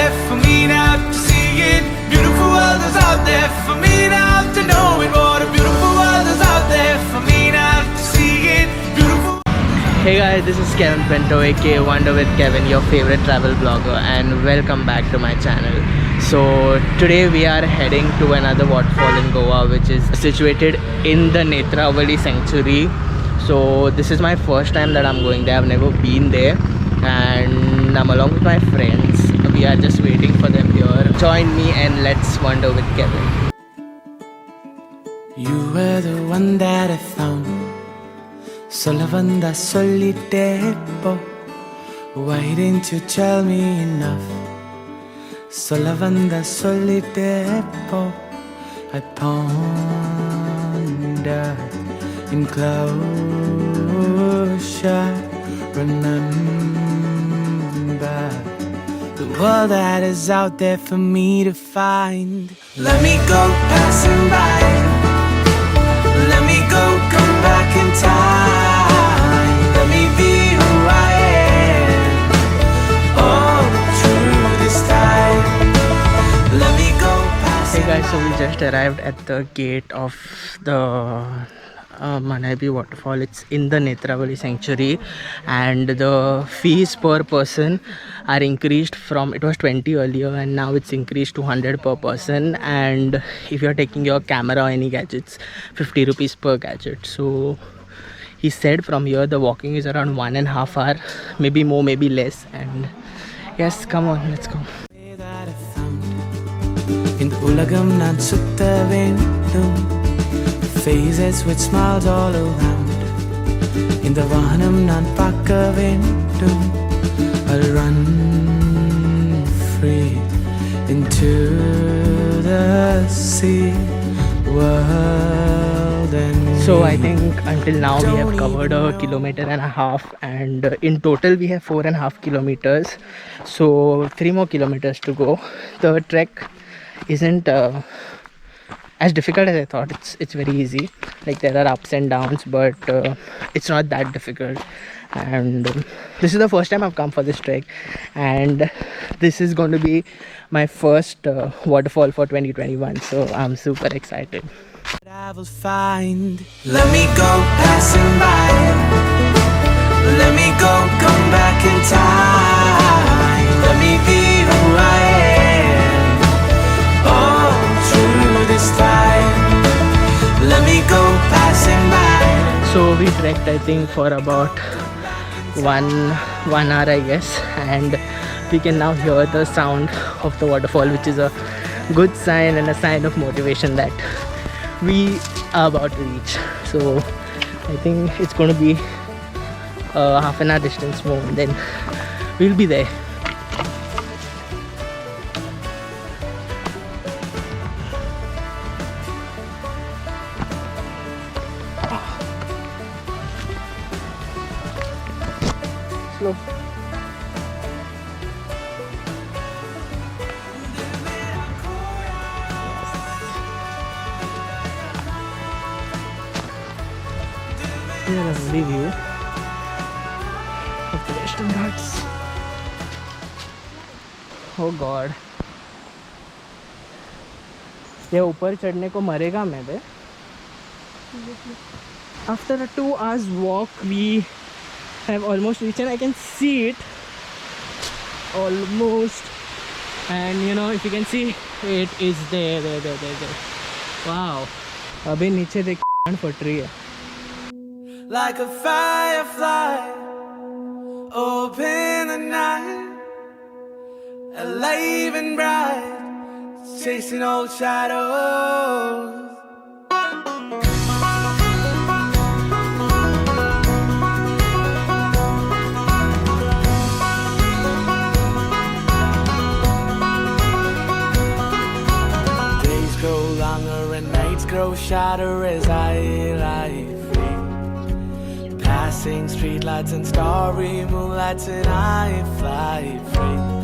there for me now to see it. Beautiful world is out there for me now to know it. What a beautiful world is out there for me now to see it. Beautiful. Hey guys, this is Kevin Pinto aka Wander with Kevin, your favorite travel blogger, and welcome back to my channel. So today we are heading to another waterfall in Goa, which is situated in the Netravali Sanctuary. So this is my first time that I'm going there. I've never been there, and I'm along with my friends. We are just waiting for them here. Join me and let's wander with Kevin. You were the one that I found. Solavanda solitepo. Why didn't you tell me enough? Solavanda solitepo. I ponder in closure. Remember the world that is out there for me to find. Let me go passing by. Let me go, come back in time. Let me be who I am. Oh, through this time. Let me go passing. Hey guys, so we just arrived at the gate of the Mainapi Waterfall. It's in the Netravali Sanctuary, and the fees per person are increased from, it was 20 earlier and now it's increased to 100 per person. And if you're taking your camera or any gadgets, 50 rupees per gadget. So he said from here the walking is around 1.5 hours, maybe more, maybe less. And yes, come on, let's go. In the ulagam nan sutta vendum, faces with smiles all around. In the vahanam nan pakka vendum, I'll run free into the sea world. And so I think until now we have covered 1.5 kilometers, and in total we have 4.5 kilometers. So 3 more kilometers to go. The trek isn't as difficult as I thought. It's very easy. Like, there are ups and downs, but it's not that difficult. And this is the first time I've come for this trek, and this is going to be my first waterfall for 2021, so I'm super excited. I will find. Let me go passing by. Let me go, come back in time. Let me be who I am. Oh, through this time. Let me go passing by. So we trekked, I think, for about one hour, I guess, and we can now hear the sound of the waterfall, which is a good sign and a sign of motivation that we are about to reach. So I think it's going to be a half an hour distance more, and then we'll be there. Slow. Here a lovely view of the Western Ghats. Oh God, ये ऊपर चढ़ने को मरेगा मैं बे. After a 2 hours walk, we have almost reached, and I can see it almost. And you know, if you can see, it is there. Wow. अभी नीचे देख फट रही है. Like a firefly, open the night, alive and bright, chasing old shadows. Days grow longer and nights grow shorter as I lie free. Passing streetlights and starry moonlights, and I fly free.